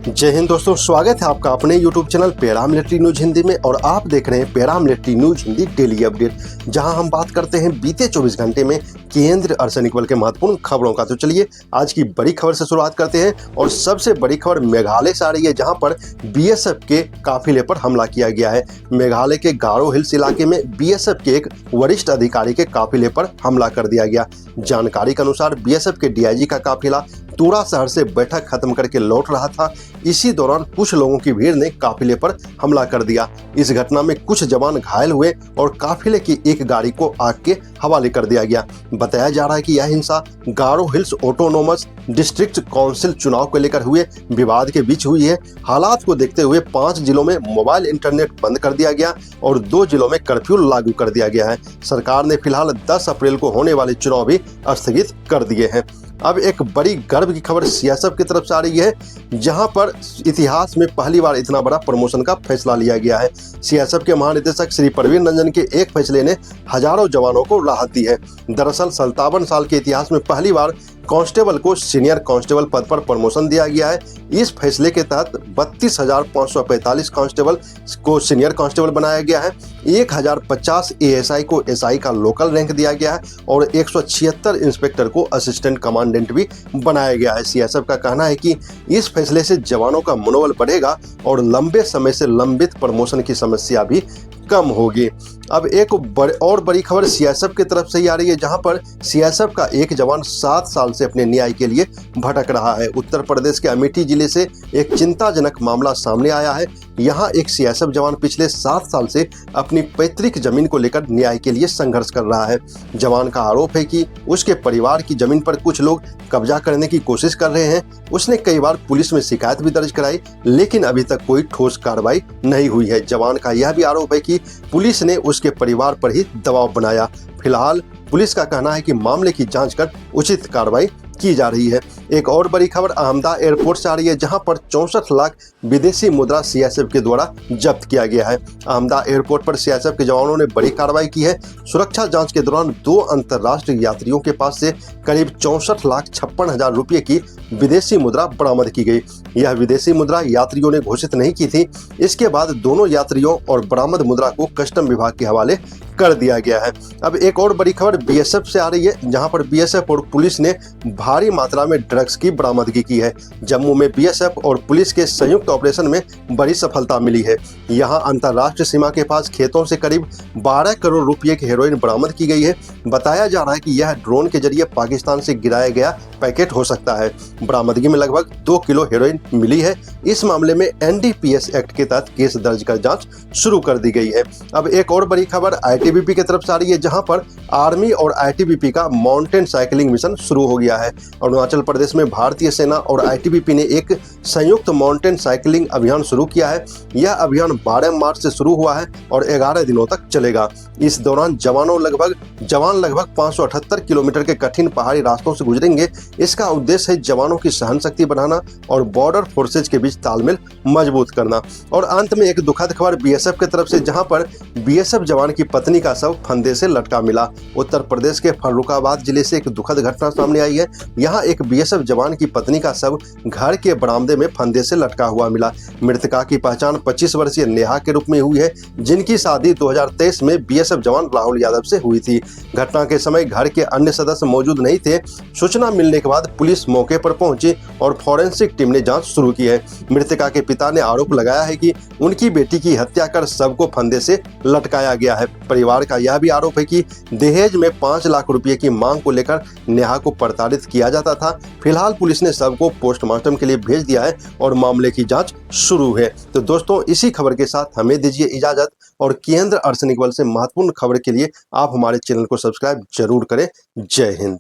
जय हिंद दोस्तों, स्वागत है आपका अपने YouTube चैनल पेरा मिलिट्री न्यूज हिंदी में। और आप देख रहे हैं पेरा military news Hindi daily update, जहां हम बात करते हैं बीते 24 घंटे में केंद्रीय अर्धसैनिक बल के महत्वपूर्ण खबरों का। तो चलिए आज की बड़ी खबर से शुरुआत करते हैं। और सबसे बड़ी खबर मेघालय से आ रही है, जहां पर BSF के काफिले पर हमला किया गया है। मेघालय के गारो हिल्स इलाके में BSF के एक वरिष्ठ अधिकारी के काफिले पर हमला कर दिया गया। जानकारी के अनुसार BSF के DIG का काफिला तुरा शहर से बैठक खत्म करके लौट रहा था। इसी दौरान कुछ लोगों की भीड़ ने काफिले पर हमला कर दिया। इस घटना में कुछ जवान घायल हुए और काफिले की एक गाड़ी को आग के हवाले कर दिया गया। बताया जा रहा है कि यह हिंसा गारो हिल्स ऑटोनोमस डिस्ट्रिक्ट काउंसिल चुनाव को लेकर हुए विवाद के बीच हुई है। हालात को देखते हुए 5 जिलों में मोबाइल इंटरनेट बंद कर दिया गया और 2 जिलों में कर्फ्यू लागू कर दिया गया है। सरकार ने फिलहाल 10 अप्रैल को होने वाले चुनाव भी स्थगित कर दिए हैं। अब एक बड़ी गर्व की खबर CSF की तरफ से आ रही है, जहां पर इतिहास में पहली बार इतना बड़ा प्रमोशन का फैसला लिया गया है। CSF के महानिदेशक श्री प्रवीण रंजन के एक फैसले ने हजारों जवानों को राहत दी है। दरअसल 57 साल के इतिहास में पहली बार कांस्टेबल को सीनियर कांस्टेबल पद पर प्रमोशन दिया गया है। इस फैसले के तहत 32,545 कांस्टेबल को सीनियर कांस्टेबल बनाया गया है। 1050 ASI को SI का लोकल रैंक दिया गया है और 176 इंस्पेक्टर को असिस्टेंट कमांडेंट भी बनाया गया है। CSF का कहना है कि इस फैसले से जवानों का मनोबल बढ़ेगा और लंबे समय से लंबित प्रमोशन की समस्या भी कम होगी। अब एक और बड़ी खबर CSF की तरफ से ही आ रही है, जहां पर CSF का एक जवान 7 साल से अपने न्याय के लिए भटक रहा है। उत्तर प्रदेश के अमेठी जिले से एक चिंताजनक मामला सामने आया है। यहां एक CSF जवान पिछले 7 साल से अपनी पैतृक जमीन को लेकर न्याय के लिए संघर्ष कर रहा है। जवान का आरोप है कि उसके परिवार की जमीन पर कुछ लोग कब्जा करने की कोशिश कर रहे हैं। उसने कई बार पुलिस में शिकायत भी दर्ज कराई, लेकिन अभी तक कोई ठोस कार्रवाई नहीं हुई है। जवान का यह भी आरोप है कि पुलिस ने उसके परिवार पर ही दबाव बनाया। फिलहाल पुलिस का कहना है कि मामले की जांच कर उचित कार्रवाई की जा रही है। एक और बड़ी खबर अहमदाबाद एयरपोर्ट से आ रही है, जहां पर 64 लाख विदेशी मुद्रा CSF के द्वारा जब्त किया गया है। अहमदाबाद एयरपोर्ट पर CSF के जवानों ने बड़ी कार्रवाई की है। सुरक्षा जांच के दौरान 2 अंतर्राष्ट्रीय यात्रियों के पास से करीब 64,56,000 रुपये की विदेशी मुद्रा बरामद की गई। यह विदेशी मुद्रा यात्रियों ने घोषित नहीं की थी। इसके बाद दोनों यात्रियों और बरामद मुद्रा को कस्टम विभाग के हवाले कर दिया गया है। अब एक और बड़ी खबर BSF से आ रही है, जहां पर BSF और पुलिस ने भारी मात्रा में ड्रग्स की बरामदगी की है। जम्मू में BSF और पुलिस के संयुक्त ऑपरेशन में बड़ी सफलता मिली है। यहां अंतर्राष्ट्रीय सीमा के पास खेतों से करीब 12 करोड़ रुपए की हेरोइन बरामद की गई है। बताया जा रहा है कि यह ड्रोन के जरिए पाकिस्तान से गिराया गया पैकेट हो सकता है। बरामदगी में लगभग 2 किलो हेरोइन मिली है। इस मामले में NDPS एक्ट के तहत केस दर्ज कर जांच शुरू कर दी गई है। अब एक और बड़ी खबर ITBP की तरफ से आ रही है, जहां पर आर्मी और ITBP का माउंटेन साइकिलिंग मिशन शुरू हो गया है। अरुणाचल प्रदेश में भारतीय सेना और ITBP ने एक संयुक्त माउंटेन साइकिलिंग अभियान शुरू किया है। यह अभियान 12 मार्च से शुरू हुआ है और 11 दिनों तक चलेगा। इस दौरान जवान लगभग 578 किलोमीटर के कठिन पहाड़ी रास्तों से गुजरेंगे। इसका उद्देश्य है जवानों की सहन शक्ति बढ़ाना और बॉर्डर फोर्सेज के बीच तालमेल मजबूत करना। और अंत में एक दुखद खबर BSF की तरफ से, जहां पर BSF जवान की पत्नी का शव फंदे से लटका मिला। उत्तर प्रदेश के फर्रुखाबाद जिले से एक दुखद घटना सामने आई है। यहाँ एक BSF जवान की पत्नी का शव घर के बरामदे में फंदे से लटका हुआ मिला। मृतका की पहचान 25 वर्षीय नेहा के रूप में हुई है, जिनकी शादी 2023 में BSF जवान राहुल यादव से हुई थी। घटना के समय घर के अन्य सदस्य मौजूद नहीं थे। सूचना मिलने के बाद पुलिस मौके पर पहुंची और फॉरेंसिक टीम ने जांच शुरू की है। मृतका के पिता ने आरोप लगाया है कि उनकी बेटी की हत्या कर शव को फंदे से लटकाया गया है। परिवार का यह भी आरोप है कि दहेज में 5 लाख रुपए की मांग को लेकर नेहा को प्रताड़ित किया जाता था। फिलहाल पुलिस ने शव को पोस्टमार्टम के लिए भेज दिया है और मामले की जांच शुरू है। तो दोस्तों, इसी खबर के साथ हमें दीजिए इजाजत और केंद्रीय अर्धसैनिक बल से महत्वपूर्ण खबर के लिए आप हमारे चैनल को सब्सक्राइब जरूर करें। जय हिंद।